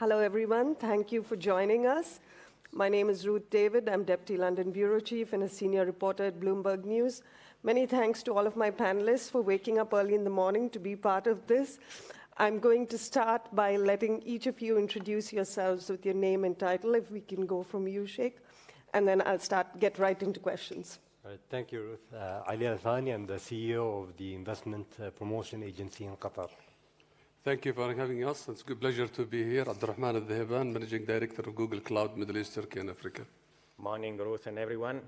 Hello, everyone. Thank you for joining us. My name is Ruth David. I'm Deputy London Bureau Chief and a senior reporter at Bloomberg News. Many thanks to all of my panelists for waking up early in the morning to be part of this. I'm going to start by letting each of you introduce yourselves with your name and title, if we can go from you, Sheikh, and then I'll get right into questions. All right, thank you, Ruth. Ali Al-Thani, I'm the CEO of the Investment Promotion Agency in Qatar. Thank you for having us. It's a good pleasure to be here. Abdurrahman Al-Dhahiban, Managing Director of Google Cloud, Middle East, Turkey, and Africa. Morning, Ruth and everyone.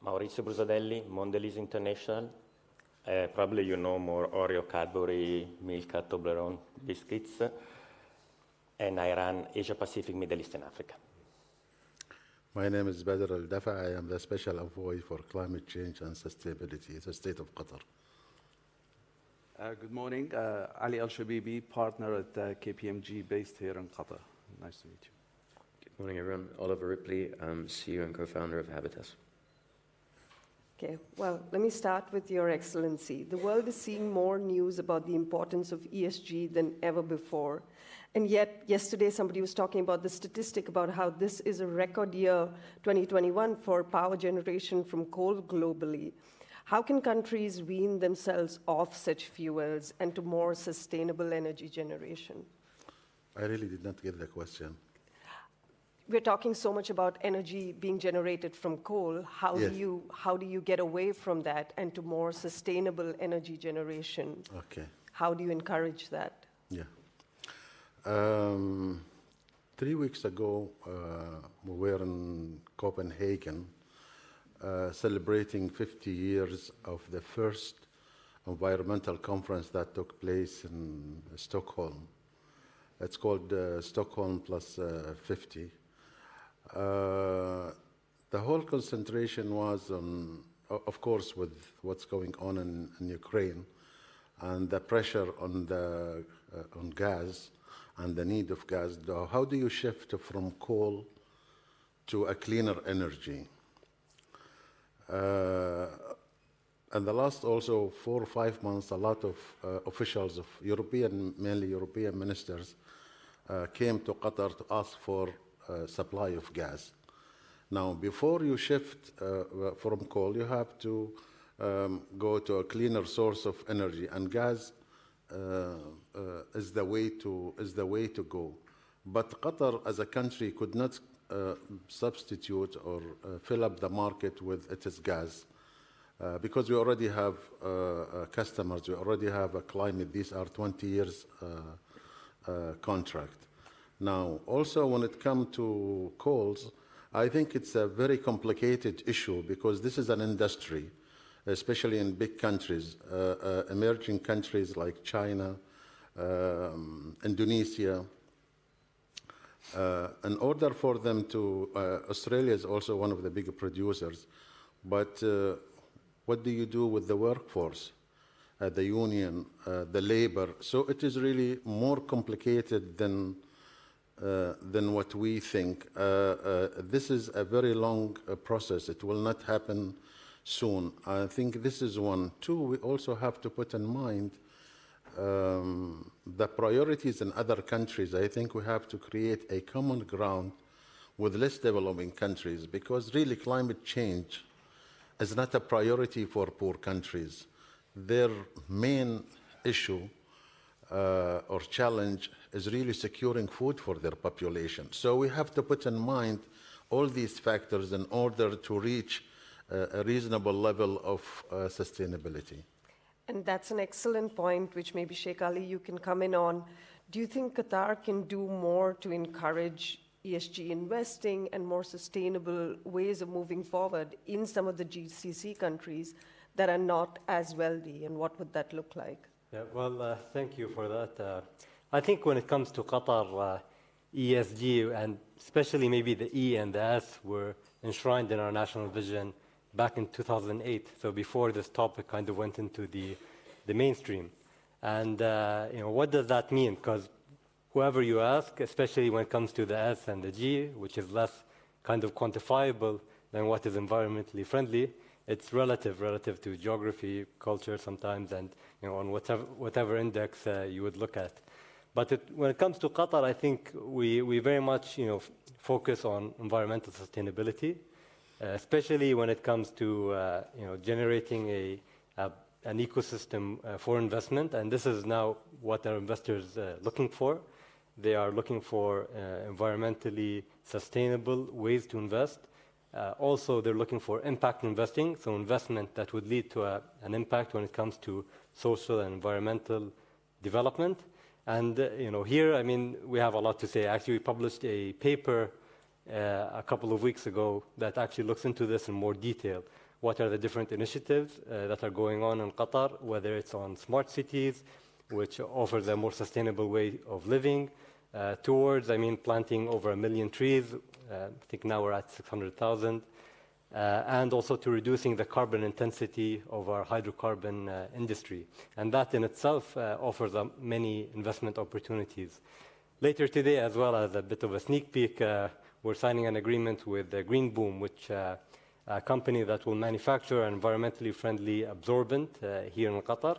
Maurizio Brusadelli, Mondelez International. Probably you know more Oreo, Cadbury, Milka, Toblerone biscuits. And I run Asia Pacific, Middle East, and Africa. My name is Badr Al-Dafa. I am the Special Envoy for Climate Change and Sustainability, the State of Qatar. Good morning. Ali Al-Shabibi, partner at KPMG, based here in Qatar. Nice to meet you. Good morning, everyone. Oliver Ripley, CEO and co-founder of Habitas. Okay, well, let me start with Your Excellency. The world is seeing more news about the importance of ESG than ever before. And yet, yesterday, somebody was talking about the statistic about how this is a record year, 2021, for power generation from coal globally. How can countries wean themselves off such fuels and to more sustainable energy generation? I really did not get the question. We're talking so much about energy being generated from coal. How Yes. do you get away from that and to more sustainable energy generation? Okay. How do you encourage that? Yeah. 3 weeks ago, we were in Copenhagen celebrating 50 years of the first environmental conference that took place in Stockholm. It's called Stockholm Plus 50. The whole concentration was on, of course, with what's going on in Ukraine and the pressure on gas and the need of gas. How do you shift from coal to a cleaner energy? In the last also 4 or 5 months, a lot of officials of mainly European ministers, came to Qatar to ask for supply of gas. Now, before you shift from coal, you have to go to a cleaner source of energy, and gas is the way to go. But Qatar, as a country, could not substitute or fill up the market with its gas because we already have customers, we already have a climate. These are 20 years contract. Now, also when it comes to coals, I think it's a very complicated issue because this is an industry, especially in big countries, emerging countries like China, Indonesia. In order for them to, Australia is also one of the big producers, but what do you do with the workforce, the union, the labor? So it is really more complicated than what we think. This is a very long process. It will not happen soon. I think this is one. Two, we also have to put in mind the priorities in other countries. I think we have to create a common ground with less developing countries because really climate change is not a priority for poor countries. Their main issue or challenge is really securing food for their population. So we have to put in mind all these factors in order to reach a reasonable level of sustainability. And that's an excellent point, which maybe Sheikh Ali, you can come in on. Do you think Qatar can do more to encourage ESG investing and more sustainable ways of moving forward in some of the GCC countries that are not as wealthy? And what would that look like? Yeah, well, thank you for that. I think when it comes to Qatar, ESG, and especially maybe the E and the S, were enshrined in our national vision back in 2008, so before this topic kind of went into the mainstream. And what does that mean? Because whoever you ask, especially when it comes to the S and the G, which is less kind of quantifiable than what is environmentally friendly, it's relative to geography, culture sometimes, and on whatever index you would look at. But when it comes to Qatar, I think we very much focus on environmental sustainability, especially when it comes to generating an ecosystem for investment. And this is now what our investors are looking for. They are looking for environmentally sustainable ways to invest. Also, they're looking for impact investing, so investment that would lead to an impact when it comes to social and environmental development. And here, I mean, we have a lot to say. Actually, we published a paper a couple of weeks ago that actually looks into this in more detail. What are the different initiatives that are going on in Qatar, whether it's on smart cities, which offers a more sustainable way of living, towards, planting over 1 million trees. I think now we're at 600,000. And also to reducing the carbon intensity of our hydrocarbon industry. And that in itself offers many investment opportunities. Later today, as well as a bit of a sneak peek, we're signing an agreement with Green Boom, which a company that will manufacture an environmentally friendly absorbent here in Qatar.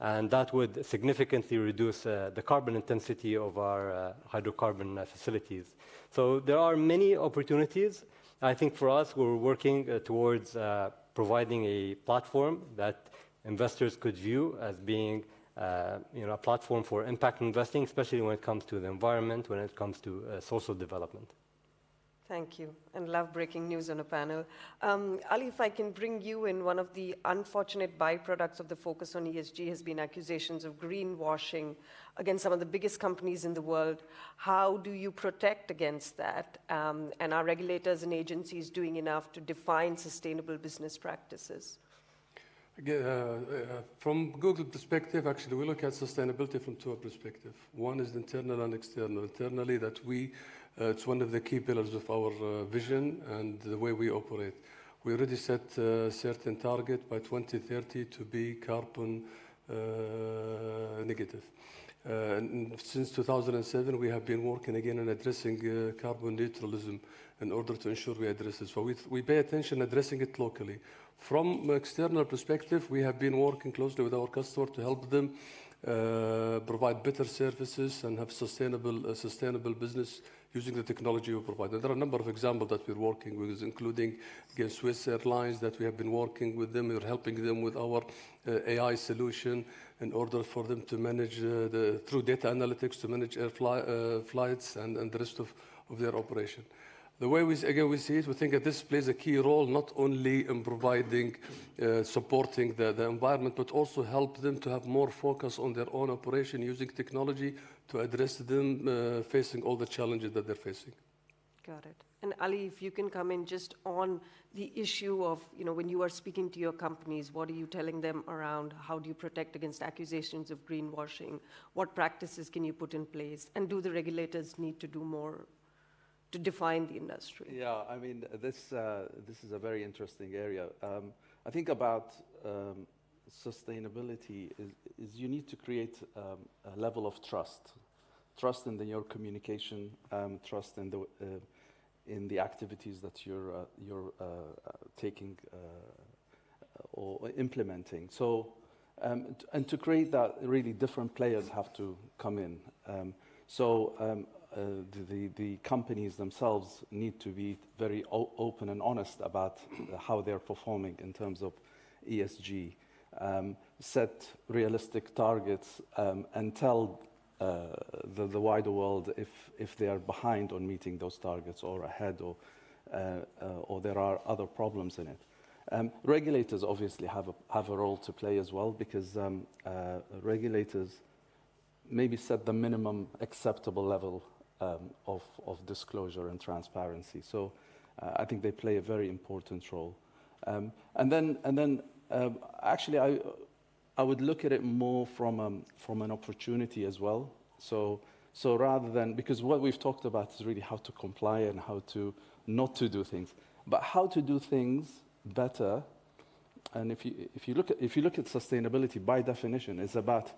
And that would significantly reduce the carbon intensity of our hydrocarbon facilities. So there are many opportunities. I think for us, we're working towards providing a platform that investors could view as being a platform for impact investing, especially when it comes to the environment, when it comes to social development. Thank you, and love breaking news on a panel. Ali, if I can bring you in, one of the unfortunate byproducts of the focus on ESG has been accusations of greenwashing against some of the biggest companies in the world. How do you protect against that? And are regulators and agencies doing enough to define sustainable business practices? Again, from Google perspective, actually, we look at sustainability from two perspectives. One is internal and external. Internally, that it's one of the key pillars of our vision and the way we operate. We already set a certain target by 2030 to be carbon negative. And since 2007, we have been working again on addressing carbon neutralism in order to ensure we address it. So we pay attention addressing it locally. From external perspective, we have been working closely with our customer to help them provide better services and have sustainable business using the technology we provide. And there are a number of examples that we're working with, including again, Swiss Airlines, that we have been working with them. We're helping them with our AI solution in order for them to manage, through data analytics, to manage air flights and the rest of their operation. The way we see it, we think that this plays a key role, not only in providing, supporting the environment, but also help them to have more focus on their own operation using technology to address them facing all the challenges that they're facing. Got it. And Ali, if you can come in just on the issue of, when you are speaking to your companies, what are you telling them around how do you protect against accusations of greenwashing? What practices can you put in place? And do the regulators need to do more to define the industry? Yeah, I mean, this is a very interesting area. I think about sustainability is you need to create a level of trust in your communication, trust in the activities that you're taking or implementing. So, and to create that, really different players have to come in. The companies themselves need to be very open and honest about how they're performing in terms of ESG, set realistic targets, and tell the wider world if they are behind on meeting those targets or ahead, or there are other problems in it. Regulators obviously have a role to play as well, because regulators maybe set the minimum acceptable level of disclosure and transparency. So I think they play a very important role. And then actually I would look at it more from an opportunity as well. So rather than, because what we've talked about is really how to comply and how to not to do things, but how to do things better. And if you look at sustainability, by definition, it's about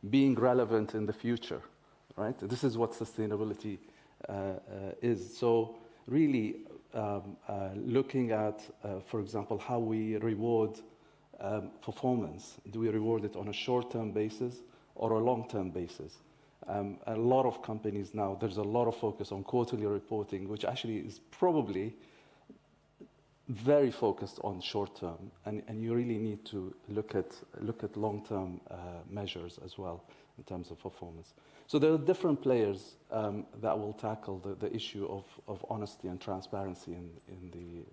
being relevant in the future, right? This is what sustainability is. So really looking at, for example, how we reward performance. Do we reward it on a short-term basis or a long-term basis? A lot of companies now, there's a lot of focus on quarterly reporting, which actually is probably very focused on short term, and you really need to look at long-term measures as well in terms of performance. So there are different players that will tackle the issue of honesty and transparency in the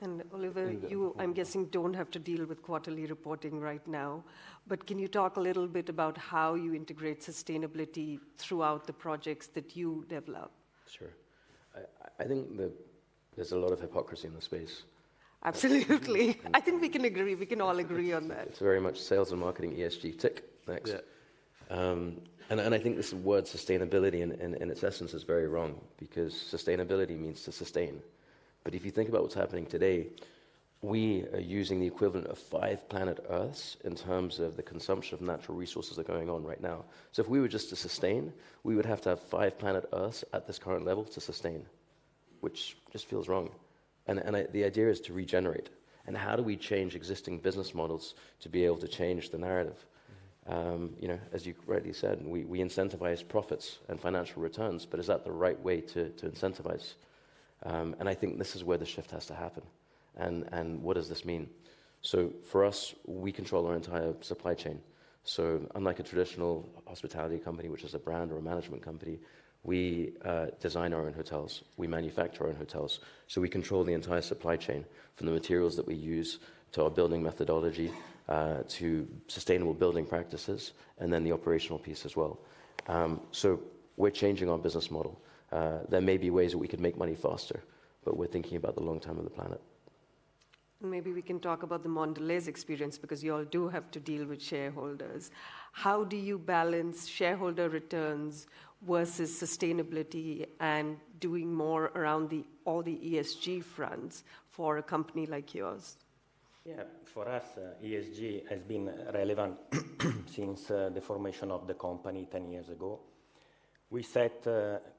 And Oliver, you, I'm guessing, don't have to deal with quarterly reporting right now, but can you talk a little bit about how you integrate sustainability throughout the projects that you develop? Sure. I think there's a lot of hypocrisy in the space. Absolutely. I think we can agree. We can all agree on that. It's very much sales and marketing, ESG, tick, next. Yeah. And I think this word sustainability in its essence is very wrong, because sustainability means to sustain. But if you think about what's happening today, we are using the equivalent of 5 planet Earths in terms of the consumption of natural resources that are going on right now. So if we were just to sustain, we would have to have 5 planet Earths at this current level to sustain, which just feels wrong. And the idea is to regenerate. And how do we change existing business models to be able to change the narrative? You know, as you rightly said, we incentivize profits and financial returns, but is that the right way to incentivize? And I think this is where the shift has to happen. And what does this mean? So for us, we control our entire supply chain. So unlike a traditional hospitality company, which is a brand or a management company, we design our own hotels. We manufacture our own hotels. So we control the entire supply chain, from the materials that we use to our building methodology, to sustainable building practices, and then the operational piece as well. So we're changing our business model. There may be ways that we could make money faster, but we're thinking about the long term of the planet. Maybe we can talk about the Mondelez experience, because you all do have to deal with shareholders. How do you balance shareholder returns versus sustainability and doing more around all the ESG fronts for a company like yours? Yeah, for us, ESG has been relevant since the formation of the company 10 years ago. We set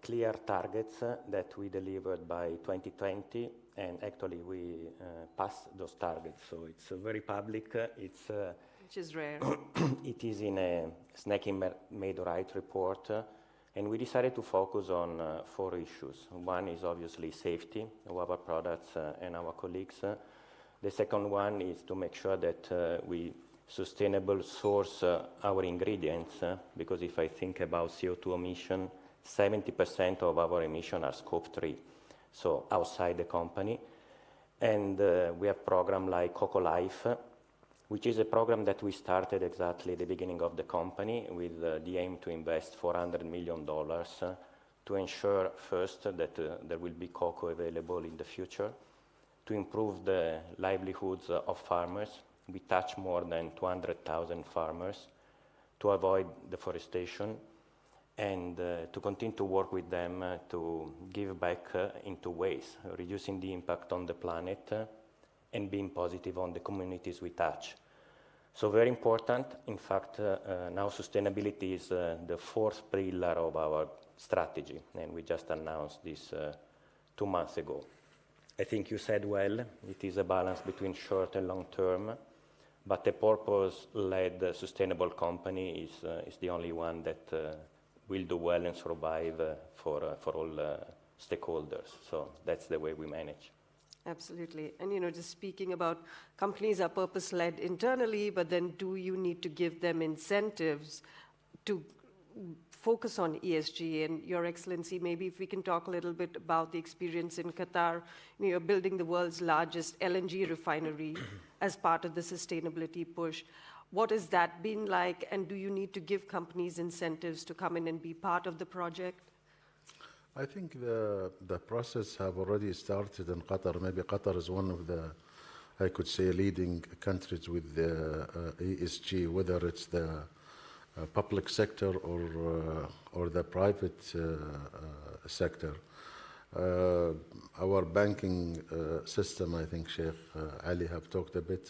clear targets that we delivered by 2020, and actually we passed those targets. So it's very public. Which is rare. It is in a Snacking Made Right report, and we decided to focus on 4 issues. One is obviously safety of our products and our colleagues. The second one is to make sure that we sustainable source our ingredients, because if I think about CO2 emission, 70% of our emission are scope 3, so outside the company. And we have program like Coco Life, which is a program that we started exactly at the beginning of the company with the aim to invest $400 million to ensure first that there will be cocoa available in the future, to improve the livelihoods of farmers. We touch more than 200,000 farmers, to avoid deforestation, and to continue to work with them to give back in 2 ways, reducing the impact on the planet and being positive on the communities we touch. So very important. In fact, now sustainability is the 4th pillar of our strategy, and we just announced this 2 months ago. I think you said well, it is a balance between short and long term, but a purpose-led sustainable company is the only one that will do well and survive for all stakeholders. So that's the way we manage. Absolutely. And, you know, just speaking about companies are purpose-led internally, but then do you need to give them incentives to focus on ESG? And Your Excellency, maybe if we can talk a little bit about the experience in Qatar. You know, you're building the world's largest LNG refinery as part of the sustainability push. What has that been like, and do you need to give companies incentives to come in and be part of the project? I think the process have already started in Qatar. Maybe Qatar is one of the, I could say, leading countries with the ESG, whether it's the public sector or the private sector. Our banking system, I think Sheikh Ali have talked a bit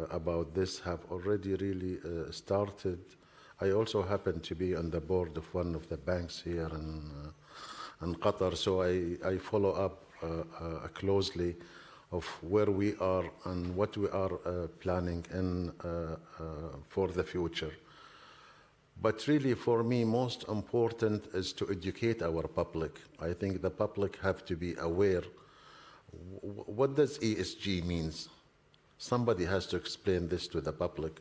about this, have already really started. I also happen to be on the board of one of the banks here in Qatar, so I follow up closely of where we are and what we are planning in for the future. But really, for me, most important is to educate our public. I think the public have to be aware. What does ESG means? Somebody has to explain this to the public.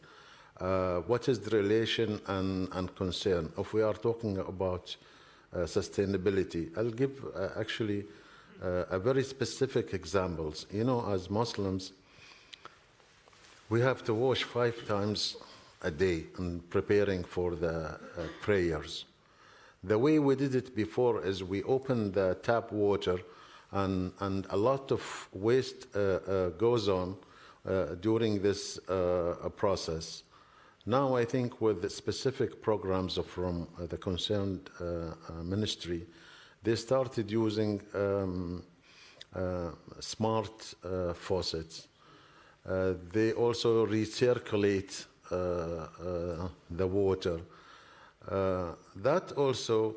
What is the relation and concern? If we are talking about sustainability, I'll give actually a very specific examples. You know, as Muslims, we have to wash 5 times a day in preparing for the prayers. The way we did it before is we opened the tap water and a lot of waste goes on during this process. Now I think with the specific programs from the concerned ministry, they started using smart faucets. They also recirculate the water. That also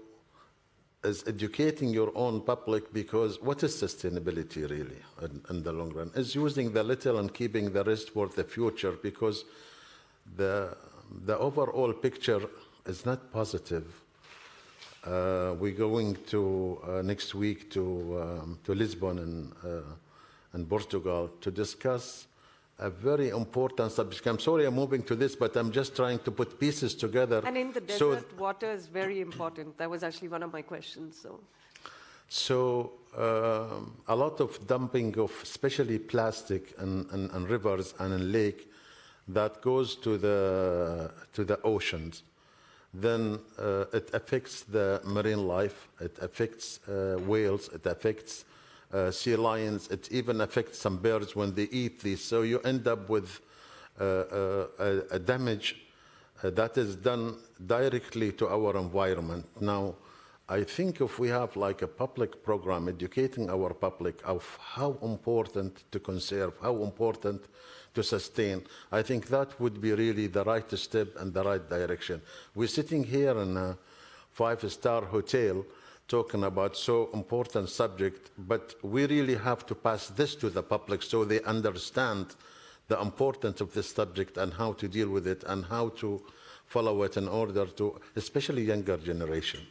is educating your own public, because what is sustainability really in the long run? Is using the little and keeping the rest for the future, because the overall picture is not positive. We're going to next week to Lisbon in Portugal to discuss a very important subject. I'm sorry I'm moving to this, but I'm just trying to put pieces together. And in the desert, water is very important. That was actually one of my questions. So a lot of dumping of especially plastic in rivers and in lake that goes to the oceans. Then it affects the marine life, it affects whales, it affects sea lions, it even affects some birds when they eat these. So you end up with a damage that is done directly to our environment. Now, I think if we have like a public program educating our public of how important to conserve, how important to sustain, I think that would be really the right step and the right direction. We're sitting here in a 5-star hotel talking about so important subject, but we really have to pass this to the public so they understand the importance of this subject and how to deal with it and how to follow it in order to, especially younger generation.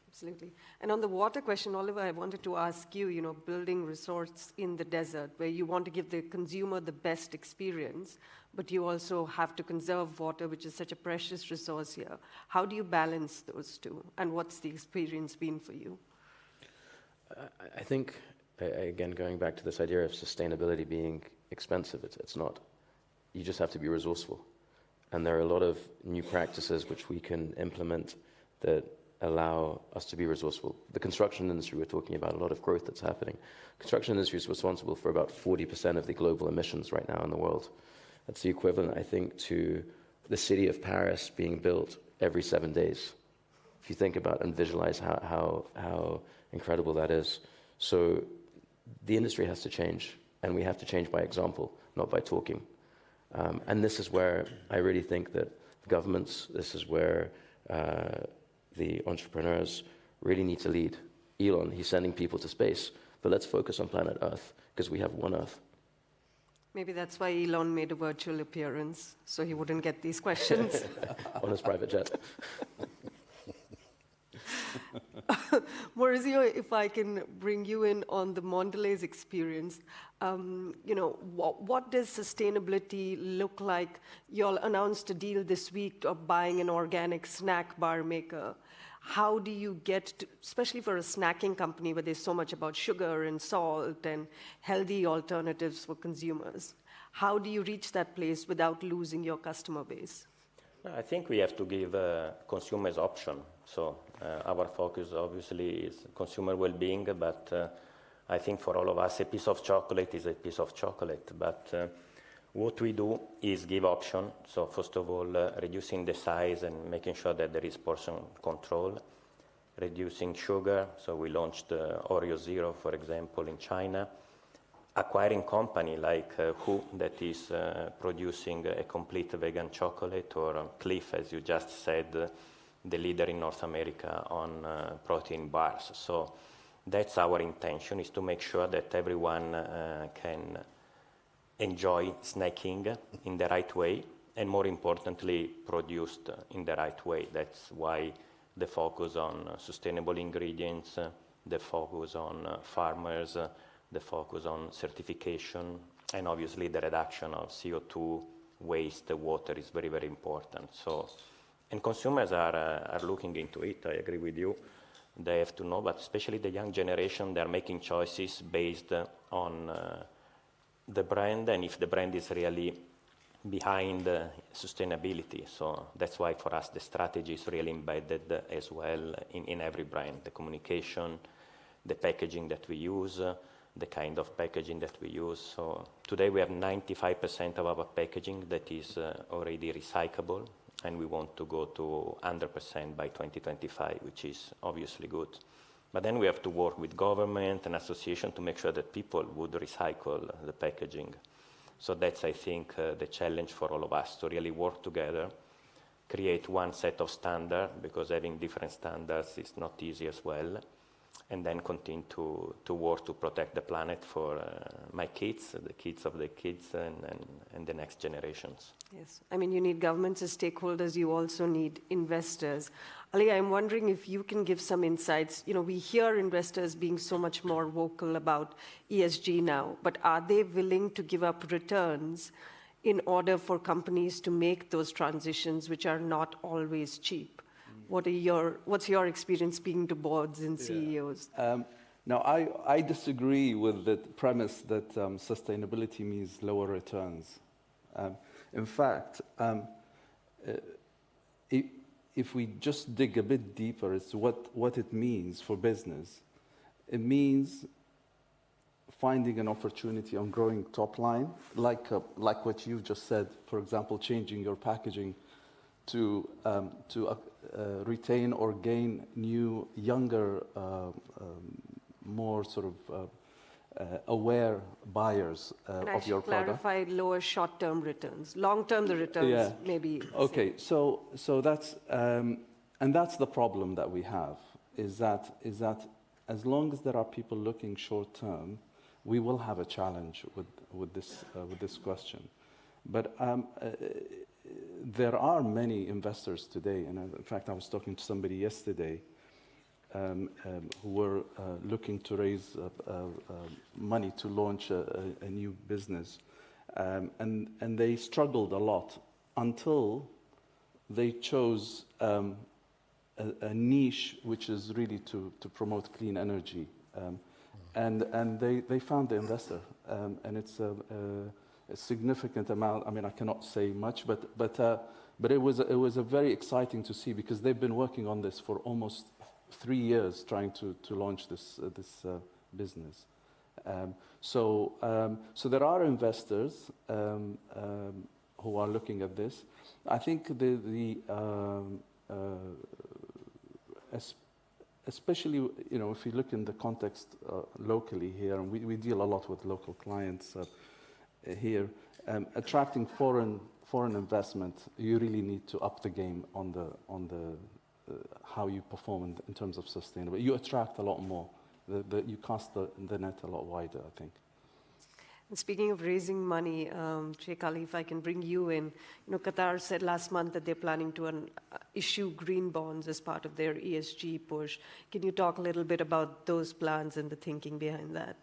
Absolutely. And on the water question, Oliver, I wanted to ask you, building resorts in the desert where you want to give the consumer the best experience, but you also have to conserve water, which is such a precious resource here. How do you balance those two? And what's the experience been for you? I think, again, going back to this idea of sustainability being expensive, it's not. You just have to be resourceful. And there are a lot of new practices which we can implement that allow us to be resourceful. The construction industry, we're talking about a lot of growth that's happening. Construction industry is responsible for about 40% of the global emissions right now in the world. That's the equivalent, I think, to the city of Paris being built every 7 days. If you think about and visualize how incredible that is. So the industry has to change, and we have to change by example, not by talking. And this is where I really think that governments, this is where the entrepreneurs really need to lead. Elon, he's sending people to space, but let's focus on planet Earth, because we have one Earth. Maybe that's why Elon made a virtual appearance, so he wouldn't get these questions. On his private jet. Maurizio, if I can bring you in on the Mondelez experience, what does sustainability look like? You all announced a deal this week of buying an organic snack bar maker. How do you get to, especially for a snacking company where there's so much about sugar and salt and healthy alternatives for consumers, how do you reach that place without losing your customer base? I think we have to give consumers option. So our focus obviously is consumer well-being, but I think for all of us a piece of chocolate is a piece of chocolate. But what we do is give option. So first of all, reducing the size and making sure that there is portion control. Reducing sugar. So we launched Oreo Zero, for example, in China. Acquiring company like Who that is producing a complete vegan chocolate, or Cliff, as you just said, the leader in North America on protein bars. So that's our intention, is to make sure that everyone can enjoy snacking in the right way, and more importantly, produced in the right way. That's why the focus on sustainable ingredients, the focus on farmers, the focus on certification, and obviously the reduction of CO2, waste, water is very, very important. So, and consumers are looking into it, I agree with you. They have to know, but especially the young generation, they're making choices based on the brand, and if the brand is really behind sustainability. So that's why for us the strategy is really embedded as well in every brand, the communication, the packaging that we use, the kind of packaging that we use. So today we have 95% of our packaging that is already recyclable, and we want to go to 100% by 2025, which is obviously good. But then we have to work with government and association to make sure that people would recycle the packaging. So that's, I think, the challenge for all of us, to really work together, create one set of standards, because having different standards is not easy as well, and then continue to work to protect the planet for my kids, the kids of the kids, and the next generations. Yes, I mean, you need governments as stakeholders, you also need investors. Ali, I'm wondering if you can give some insights. You know, we hear investors being so much more vocal about ESG now, but are they willing to give up returns in order for companies to make those transitions, which are not always cheap? What's your experience speaking to boards and CEOs? Now, I disagree with the premise that sustainability means lower returns. In fact, if we just dig a bit deeper as to what it means for business, it means finding an opportunity on growing top line, like what you've just said, for example, changing your packaging to retain or gain new, younger, more sort of aware buyers of your product. Clarify lower short-term returns. Long-term, the returns maybe. Okay, so that's and that's the problem that we have, is that as long as there are people looking short-term, we will have a challenge with this question. But there are many investors today, and in fact, I was talking to somebody yesterday who were looking to raise money to launch a new business, and they struggled a lot until they chose a niche which is really to promote clean energy, and they found the investor, and it's a significant amount. I mean, I cannot say much, but it was a very exciting to see, because they've been working on this for almost 3 years, trying to launch this business. So there are investors who are looking at this. I think especially, you know, if you look in the context locally here, and we deal a lot with local clients here, attracting foreign investment, you really need to up the game on the how you perform in terms of sustainability. You attract a lot more. You cast the net a lot wider, I think. And speaking of raising money, Sheikh Ali, if I can bring you in, you know, Qatar said last month that they're planning to issue green bonds as part of their ESG push. Can you talk a little bit about those plans and the thinking behind that?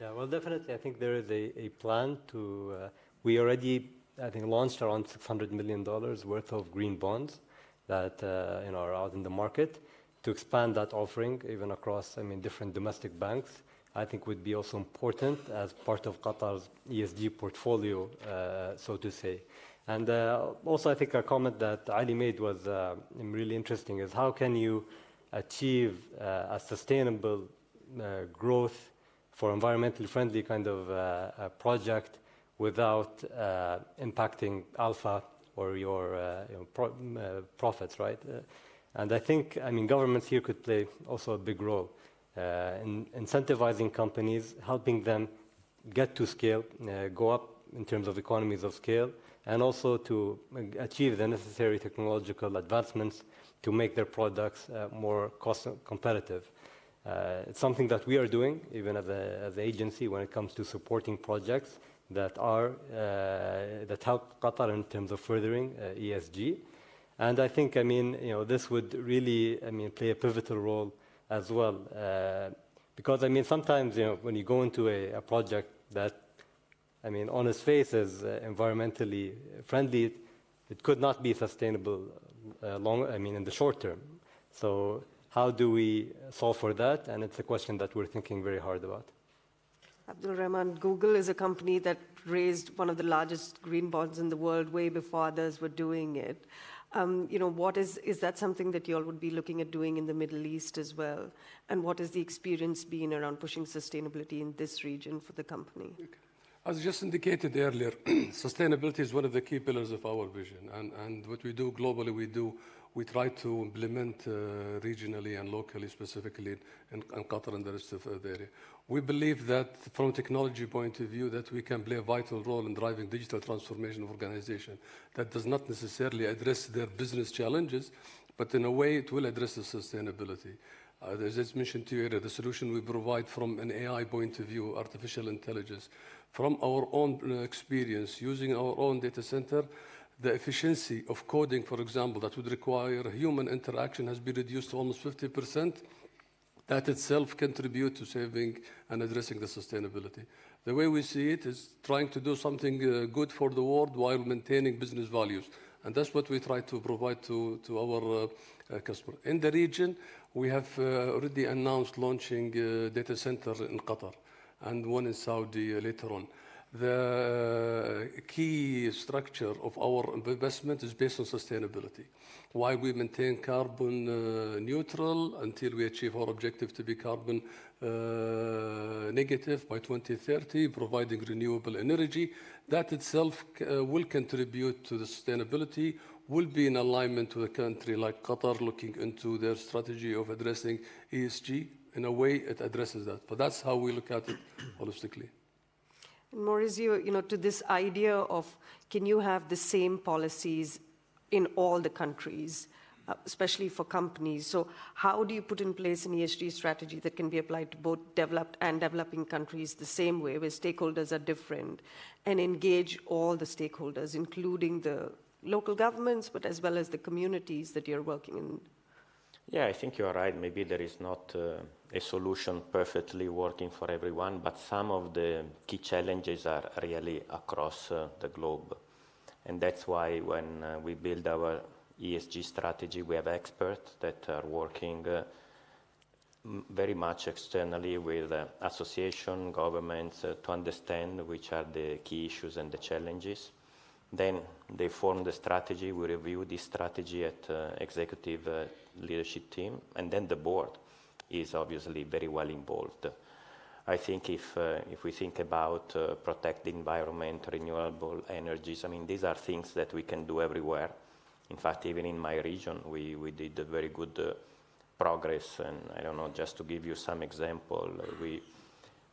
Yeah, well, definitely. I think there is a plan to. We already, I think, launched around $600 million worth of green bonds that are out in the market. To expand that offering even across, different domestic banks, I think would be also important as part of Qatar's ESG portfolio, so to say. And also, I think a comment that Ali made was really interesting, is how can you achieve a sustainable growth for environmentally friendly kind of project without impacting alpha or your profits, right? And I think, governments here could play also a big role in incentivizing companies, helping them get to scale, go up in terms of economies of scale, and also to achieve the necessary technological advancements to make their products more cost competitive. It's something that we are doing, even as an agency, when it comes to supporting projects that help Qatar in terms of furthering ESG. And I think, this would really, play a pivotal role as well. Because, sometimes, when you go into a project that, on its face is environmentally friendly, it could not be sustainable in the short term. So how do we solve for that? And it's a question that we're thinking very hard about. Abdul Rahman, Google is a company that raised one of the largest green bonds in the world way before others were doing it. Is that something that you all would be looking at doing in the Middle East as well? And what has the experience been around pushing sustainability in this region for the company? As just indicated earlier, sustainability is one of the key pillars of our vision. And what we do globally, we try to implement regionally and locally, specifically in Qatar and the rest of the area. We believe that from a technology point of view, that we can play a vital role in driving digital transformation of organization. That does not necessarily address their business challenges, but in a way it will address the sustainability. As I mentioned to you earlier, the solution we provide from an AI point of view, artificial intelligence, from our own experience, using our own data center, the efficiency of coding, for example, that would require human interaction has been reduced to almost 50%. That itself contributes to saving and addressing the sustainability. The way we see it is trying to do something good for the world while maintaining business values. And that's what we try to provide to our customer. In the region, we have already announced launching a data center in Qatar and one in Saudi later on. The key structure of our investment is based on sustainability. While we maintain carbon neutral until we achieve our objective to be carbon negative by 2030, providing renewable energy, that itself will contribute to the sustainability, will be in alignment with a country like Qatar looking into their strategy of addressing ESG. In a way, it addresses that. But that's how we look at it holistically. And Maurizio, to this idea of can you have the same policies in all the countries, especially for companies? So how do you put in place an ESG strategy that can be applied to both developed and developing countries the same way, where stakeholders are different, and engage all the stakeholders, including the local governments, but as well as the communities that you're working in? Yeah, I think you're right. Maybe there is not a solution perfectly working for everyone, but some of the key challenges are really across the globe. And that's why when we build our ESG strategy, we have experts that are working very much externally with association, governments to understand which are the key issues and the challenges. Then they form the strategy, we review this strategy at executive leadership team, and then the board is obviously very well involved. I think if we think about protect the environment, renewable energies, these are things that we can do everywhere. In fact, even in my region, we did a very good progress. And I don't know, just to give you some example, we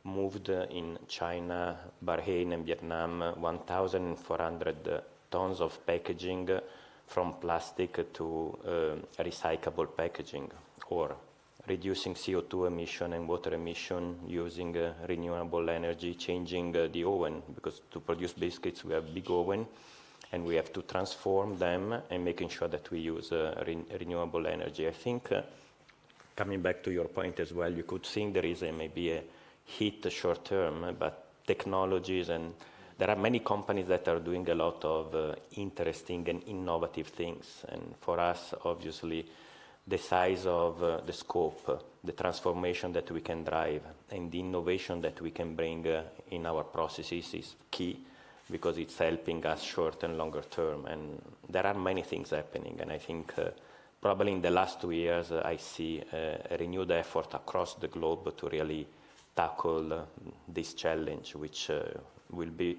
moved in China, Bahrain, and Vietnam 1,400 tons of packaging from plastic to recyclable packaging, or reducing CO2 emission and water emission using renewable energy, changing the oven, because to produce biscuits we have big oven and we have to transform them and making sure that we use renewable energy. I think, coming back to your point as well, you could think there is maybe a hit short term, but technologies, and there are many companies that are doing a lot of interesting and innovative things. And for us, obviously, the size of the scope, the transformation that we can drive, and the innovation that we can bring in our processes is key, because it's helping us short and longer term. And there are many things happening. And I think probably in the last 2 years, I see a renewed effort across the globe to really tackle this challenge, which will be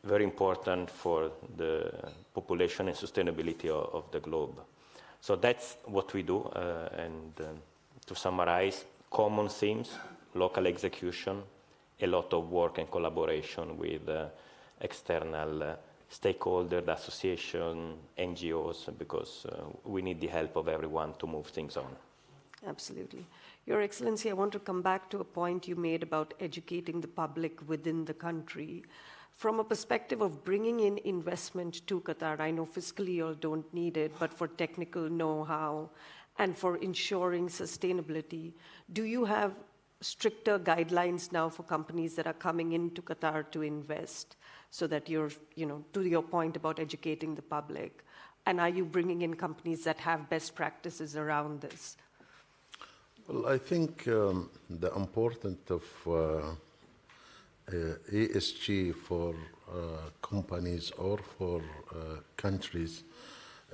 very important for the population and sustainability of the globe. So that's what we do. And to summarize, common themes, local execution, a lot of work and collaboration with external stakeholders, association, NGOs, because we need the help of everyone to move things on. Absolutely. Your Excellency, I want to come back to a point you made about educating the public within the country. From a perspective of bringing in investment to Qatar, I know fiscally you all don't need it, but for technical know-how and for ensuring sustainability, do you have stricter guidelines now for companies that are coming into Qatar to invest so that you're, to your point about educating the public? And are you bringing in companies that have best practices around this? Well, I think the importance of ESG for companies or for countries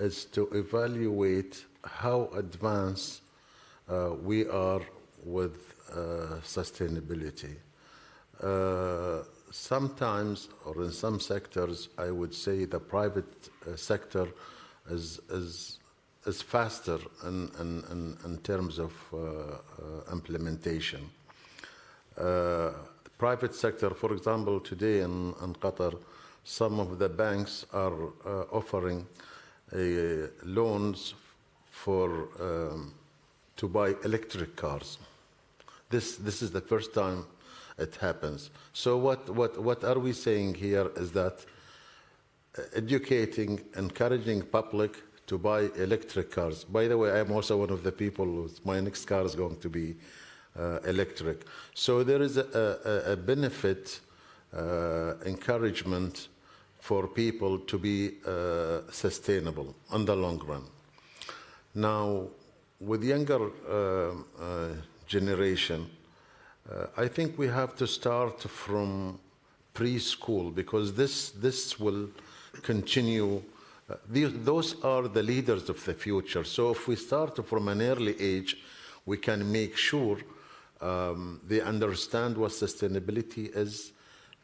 is to evaluate how advanced we are with sustainability. Sometimes, or in some sectors, I would say the private sector is faster in terms of implementation. Private sector, for example, today in Qatar, some of the banks are offering loans for to buy electric cars. This is the first time it happens. So what are we saying here is that educating, encouraging public to buy electric cars. By the way, I'm also one of the people whose my next car is going to be electric. So there is a benefit, encouragement for people to be sustainable in the long run. Now, with younger generation, I think we have to start from preschool because this will continue. Those are the leaders of the future. So if we start from an early age, we can make sure they understand what sustainability is.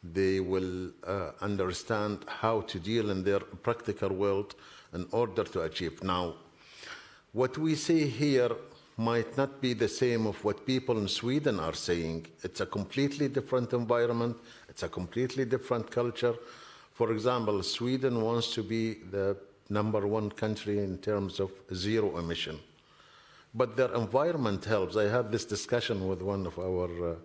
They will understand how to deal in their practical world in order to achieve. Now, what we say here might not be the same of what people in Sweden are saying. It's a completely different environment. It's a completely different culture. For example, Sweden wants to be the #1 country in terms of zero emission. But their environment helps. I had this discussion with one of our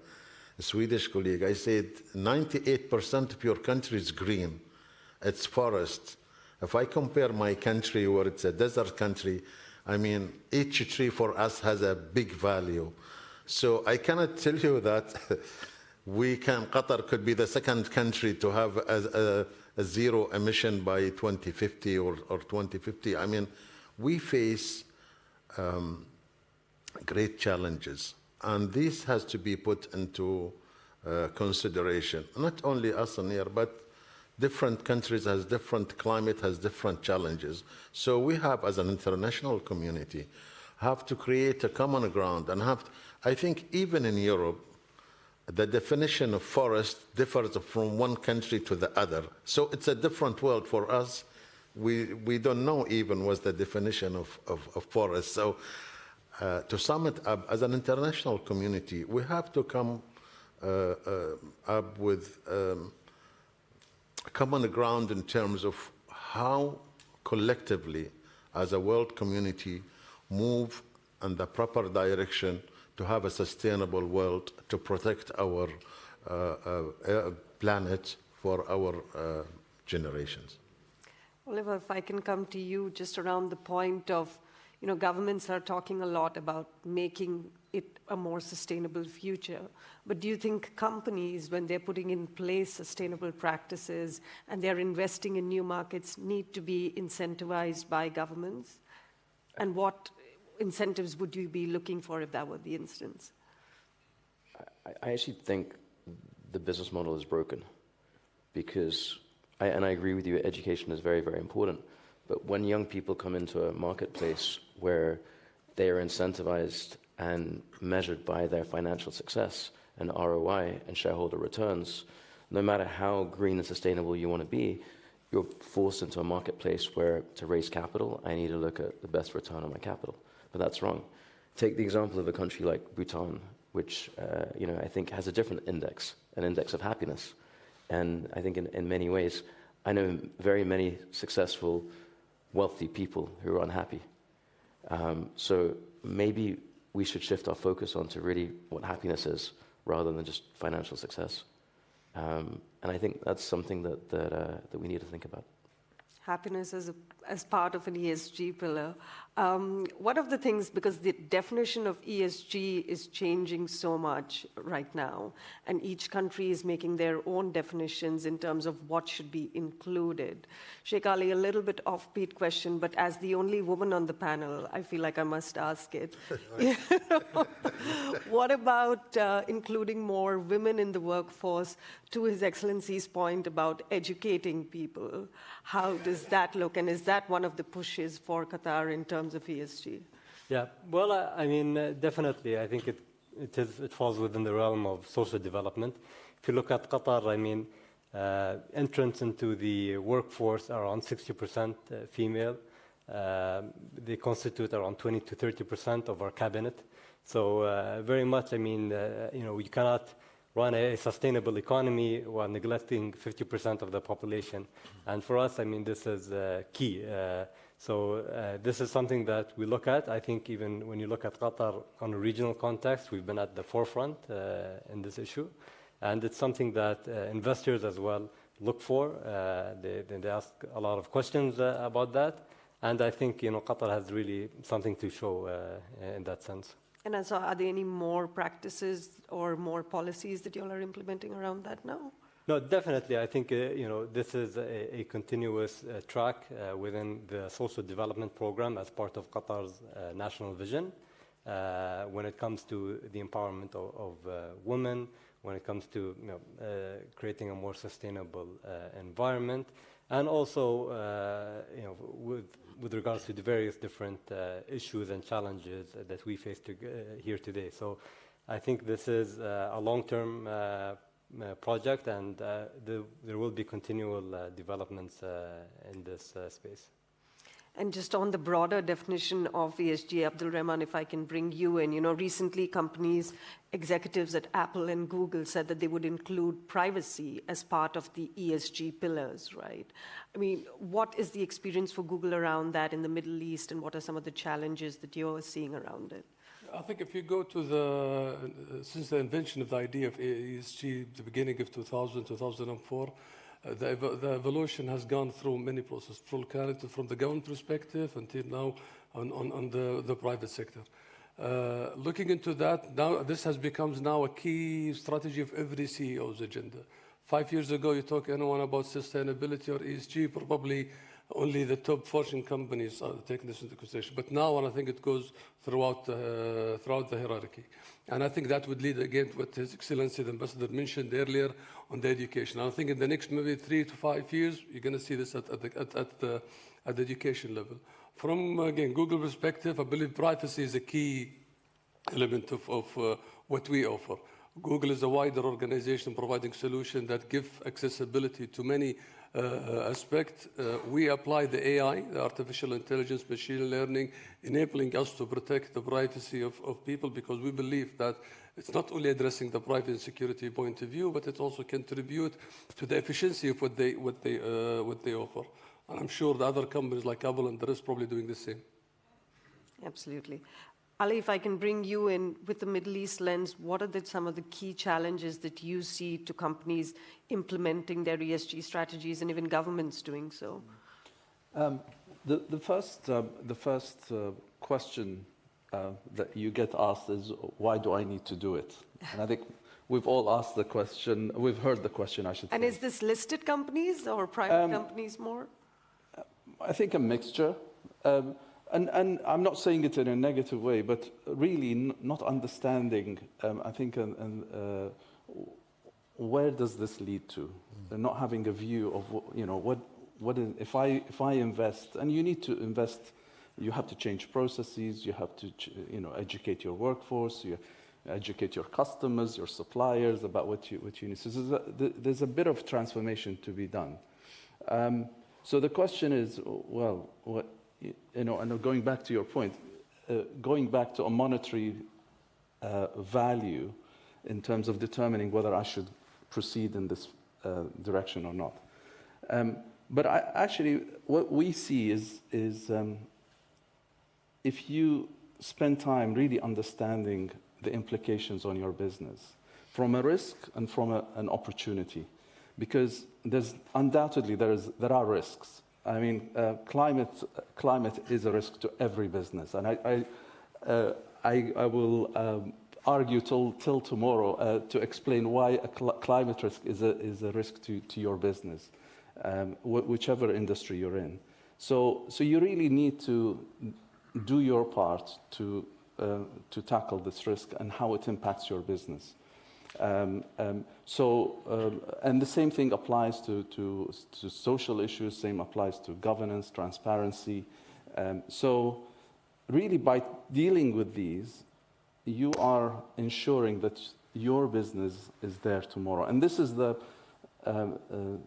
Swedish colleagues. I said, 98% of your country is green. It's forest. If I compare my country where it's a desert country, I mean, each tree for us has a big value. So I cannot tell you that Qatar could be the second country to have a zero emission by 2050 or 2050. I mean, we face great challenges, and this has to be put into consideration. Not only us in here, but different countries has different climate, has different challenges. So we have, as an international community, have to create a common ground and I think even in Europe, the definition of forest differs from one country to the other. So it's a different world for us. We don't know even what's the definition of forest. So to sum it up, as an international community, we have to come up with common ground in terms of how collectively, as a world community, move in the proper direction to have a sustainable world, to protect our planet for our generations. Oliver, if I can come to you just around the point of, governments are talking a lot about making it a more sustainable future. But do you think companies, when they're putting in place sustainable practices and they're investing in new markets, need to be incentivized by governments? And what incentives would you be looking for if that were the instance? I actually think the business model is broken because, and I agree with you, education is very, very important. But when young people come into a marketplace where they are incentivized and measured by their financial success and ROI and shareholder returns, no matter how green and sustainable you want to be, you're forced into a marketplace where to raise capital, I need to look at the best return on my capital. But that's wrong. Take the example of a country like Bhutan, which I think has a different index, an index of happiness. And I think in many ways, I know very many successful, wealthy people who are unhappy. So maybe we should shift our focus onto really what happiness is rather than just financial success. And I think that's something that we need to think about. Happiness as part of an ESG pillar. One of the things, because the definition of ESG is changing so much right now, and each country is making their own definitions in terms of what should be included. Sheikh Ali, a little bit offbeat question, but as the only woman on the panel, I feel like I must ask it. What about including more women in the workforce, to His Excellency's point about educating people? How does that look, and is that one of the pushes for Qatar in terms of ESG? Yeah, well, I mean, definitely, I think it falls within the realm of social development. If you look at Qatar, I mean, entrance into the workforce are around 60% female. They constitute around 20 to 30% of our cabinet. So very much, I mean, you cannot run a sustainable economy while neglecting 50% of the population. And for us, I mean, this is key. So this is something that we look at. I think even when you look at Qatar on a regional context, we've been at the forefront in this issue. And it's something that investors as well look for. They ask a lot of questions about that. And I think, Qatar has really something to show in that sense. And so are there any more practices or more policies that you all are implementing around that now? No, definitely. I think, this is a continuous track within the social development program as part of Qatar's national vision when it comes to the empowerment of women, when it comes to creating a more sustainable environment, and also with regards to the various different issues and challenges that we face here today. So I think this is a long-term project, and there will be continual developments in this space. And just on the broader definition of ESG, Abdul Rahman, if I can bring you in, recently executives at Apple and Google said that they would include privacy as part of the ESG pillars, right? I mean, what is the experience for Google around that in the Middle East, and what are some of the challenges that you're seeing around it? I think if you go to since the invention of the idea of ESG, the beginning of 2000, 2004, the evolution has gone through many processes, from the government perspective until now on the private sector. Looking into that, now this has become now a key strategy of every CEO's agenda. 5 years ago, you talk anyone about sustainability or ESG, probably only the top Fortune companies are taking this into consideration. But now, and I think it goes throughout the hierarchy. And I think that would lead again to what His Excellency the Ambassador mentioned earlier on the education. I think in the next maybe 3 to 5 years, you're going to see this at the education level. From, again, Google perspective, I believe privacy is a key element of what we offer. Google is a wider organization providing solutions that give accessibility to many aspects. We apply the AI, the artificial intelligence, machine learning, enabling us to protect the privacy of people, because we believe that it's not only addressing the privacy and security point of view, but it also contribute to the efficiency of what they offer. And I'm sure the other companies like Apple and the rest probably doing the same. Absolutely. Ali, if I can bring you in with the Middle East lens, what are some of the key challenges that you see to companies implementing their ESG strategies and even governments doing so? The first question that you get asked is, why do I need to do it? And I think we've all asked the question, we've heard the question, I should say. And is this listed companies or private companies more? I think a mixture. And I'm not saying it in a negative way, but really not understanding, I think, where does this lead to? And not having a view of, what is, if I invest, and you need to invest, you have to change processes, you have to, educate your workforce, you educate your customers, your suppliers about what you need. So there's a bit of transformation to be done. So the question is, well, and going back to your point, going back to a monetary value in terms of determining whether I should proceed in this direction or not. But actually, what we see is if you spend time really understanding the implications on your business, from a risk and from an opportunity, because undoubtedly there are risks. I mean, climate is a risk to every business, and I will argue till tomorrow to explain why a climate risk is a risk to your business, whichever industry you're in. So you really need to do your part to tackle this risk and how it impacts your business. And the same thing applies to social issues, same applies to governance, transparency. So really by dealing with these, you are ensuring that your business is there tomorrow. And this is the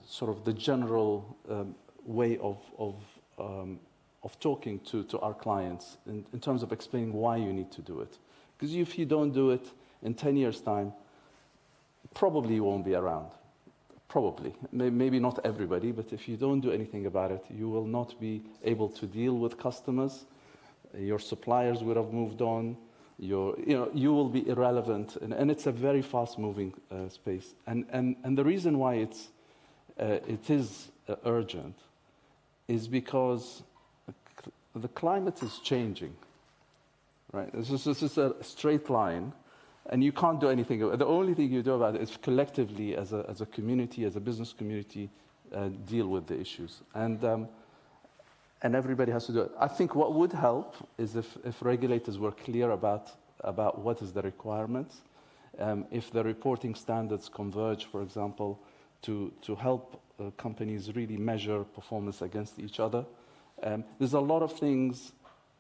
sort of the general way of talking to our clients in terms of explaining why you need to do it. Because if you don't do it in 10 years' time, probably you won't be around. Probably. Maybe not everybody, but if you don't do anything about it, you will not be able to deal with customers. Your suppliers would have moved on. You will be irrelevant, and it's a very fast-moving space. And the reason why it is urgent is because the climate is changing, right? This is a straight line, and you can't do anything. The only thing you do about it is collectively, as a community, as a business community, deal with the issues. And everybody has to do it. I think what would help is if regulators were clear about what is the requirements, if the reporting standards converge, for example, to help companies really measure performance against each other. There's a lot of things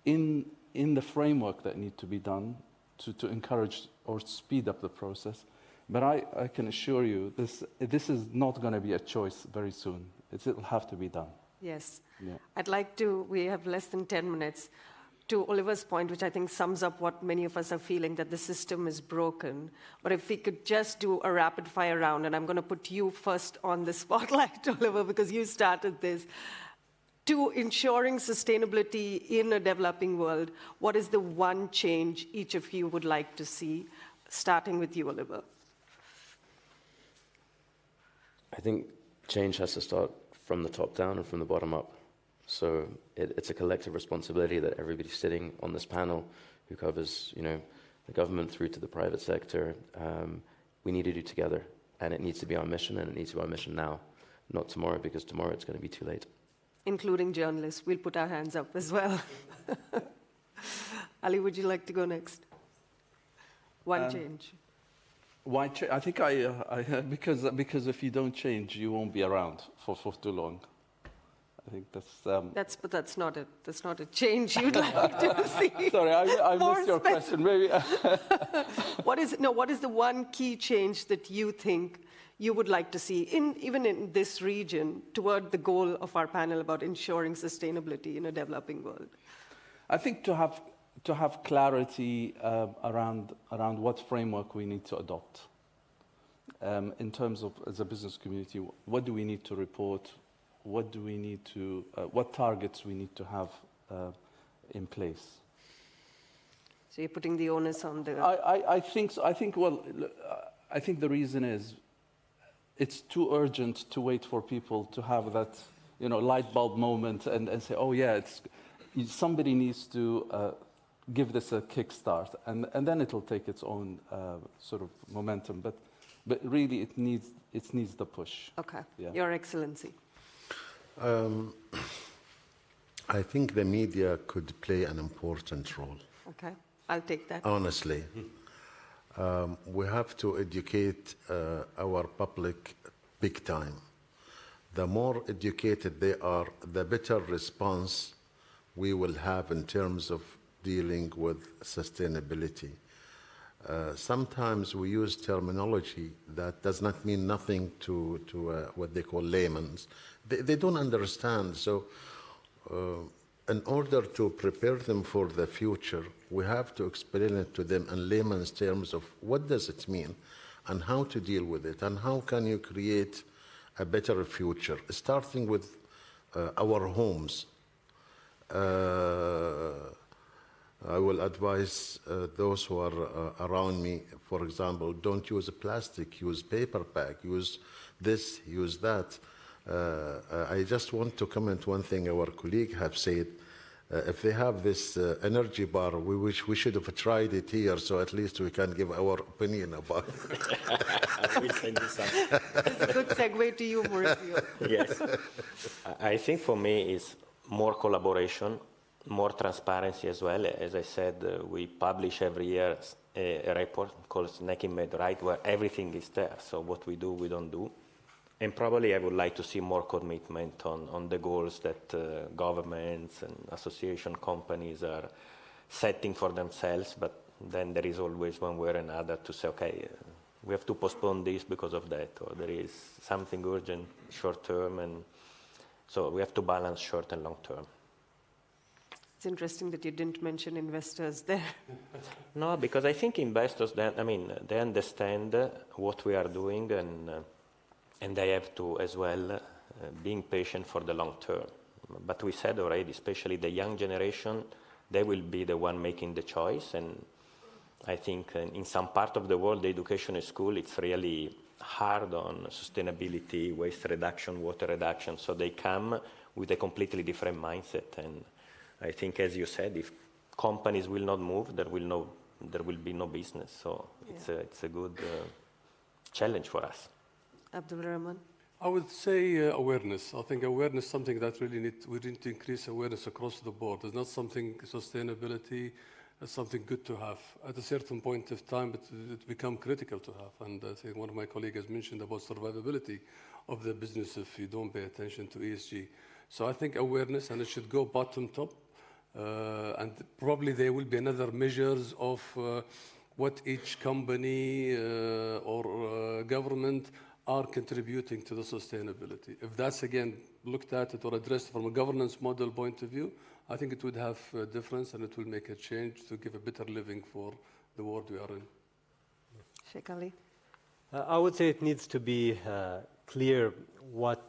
in the framework that need to be done to encourage or speed up the process. But I can assure you, this is not going to be a choice very soon. It'll have to be done. Yes. Yeah. I'd like to, we have less than 10 minutes, to Oliver's point, which I think sums up what many of us are feeling, that the system is broken. But if we could just do a rapid fire round, and I'm going to put you first on the spotlight, Oliver, because you started this. To ensuring sustainability in a developing world, what is the one change each of you would like to see? Starting with you, Oliver. I think change has to start from the top down and from the bottom up. So it's a collective responsibility that everybody sitting on this panel, who covers, the government through to the private sector, we need to do together. And it needs to be our mission, and it needs to be our mission now, not tomorrow, because tomorrow it's going to be too late. Including journalists. We'll put our hands up as well. Ali, would you like to go next? One change. Why change? I think because if you don't change, you won't be around for too long. I think that's not a change you'd like to see. Sorry, I missed your question. Maybe. What is the one key change that you think you would like to see, even in this region, toward the goal of our panel about ensuring sustainability in a developing world? I think to have clarity around what framework we need to adopt in terms of, as a business community, what do we need to report, what do we need to, what targets we need to have in place. So you're putting the onus on the. I think so. I think the reason is, it's too urgent to wait for people to have that, light bulb moment and say, oh yeah, somebody needs to give this a kickstart, and then it'll take its own sort of momentum. But really, it needs the push. Okay. Yeah. Your Excellency. I think the media could play an important role. Okay, I'll take that. Honestly. We have to educate our public big time. The more educated they are, the better response we will have in terms of dealing with sustainability. Sometimes we use terminology that does not mean nothing to what they call laymen. They don't understand. So in order to prepare them for the future, we have to explain it to them in layman's terms of what does it mean and how to deal with it and how can you create a better future, starting with our homes. I will advise those who are around me, for example, don't use plastic, use paper bag, use this, use that. I just want to comment one thing our colleague have said. If they have this energy bar, we wish we should have tried it here, so at least we can give our opinion about it. I will send you some. It's a good segue to you, Mauricio. Yes. I think for me it's more collaboration, more transparency as well. As I said, we publish every year a report called Snacking Made Right, where everything is there. So what we do, we don't do. And probably I would like to see more commitment on the goals that governments and association companies are setting for themselves. But then there is always one way or another to say, okay, we have to postpone this because of that, or there is something urgent short term. And so we have to balance short and long term. It's interesting that you didn't mention investors there. No, because I think investors, they understand what we are doing, and they have to as well being patient for the long term. But we said already, especially the young generation, they will be the one making the choice. And I think in some part of the world, the education in school, it's really hard on sustainability, waste reduction, water reduction. So they come with a completely different mindset. And I think, as you said, if companies will not move, there will be no business. So it's a good challenge for us. Abdul Rahman? I would say awareness. I think awareness is something that we need to increase awareness across the board. It's not something sustainability. It's something good to have. At a certain point of time, it becomes critical to have. And I think one of my colleagues has mentioned about survivability of the business if you don't pay attention to ESG. So I think awareness, and it should go bottom top. And probably there will be another measures of what each company or government are contributing to the sustainability. If that's, again, looked at it or addressed from a governance model point of view, I think it would have a difference and it will make a change to give a better living for the world we are in. Sheikh Ali? I would say it needs to be clear what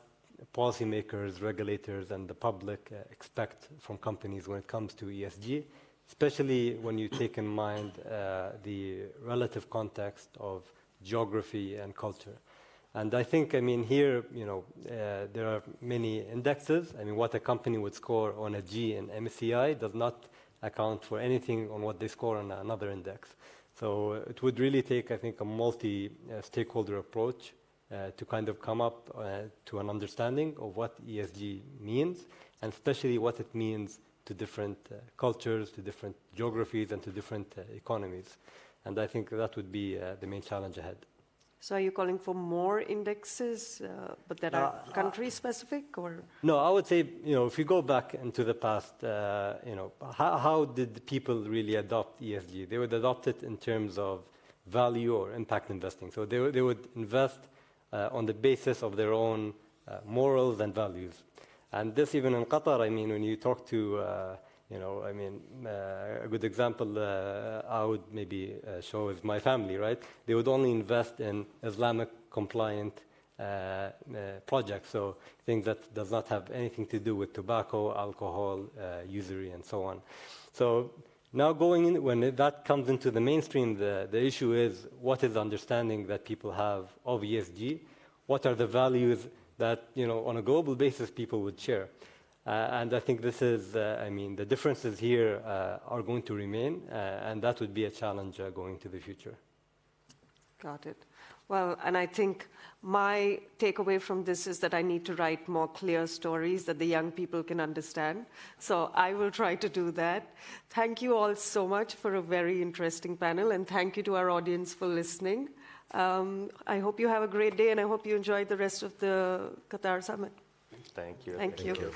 policymakers, regulators, and the public expect from companies when it comes to ESG, especially when you take in mind the relative context of geography and culture. And I think, here, there are many indexes. What a company would score on a G in MSCI does not account for anything on what they score on another index. So it would really take, I think, a multi-stakeholder approach to kind of come up to an understanding of what ESG means, and especially what it means to different cultures, to different geographies, and to different economies. And I think that would be the main challenge ahead. So are you calling for more indexes, but that are country-specific, or? No, I would say, if you go back into the past, how did people really adopt ESG? They would adopt it in terms of value or impact investing. So they would invest on the basis of their own morals and values. And this, even in Qatar, when you talk to, a good example I would maybe show is my family, right? They would only invest in Islamic-compliant projects, so things that does not have anything to do with tobacco, alcohol, usury, and so on. So now going in, when that comes into the mainstream, the issue is what is the understanding that people have of ESG? What are the values that, on a global basis, people would share? And I think this is, the differences here are going to remain, and that would be a challenge going to the future. Got it. Well, and I think my takeaway from this is that I need to write more clear stories that the young people can understand. So I will try to do that. Thank you all so much for a very interesting panel, and thank you to our audience for listening. I hope you have a great day, and I hope you enjoy the rest of the Qatar Summit. Thank you. Thank you. Thank you.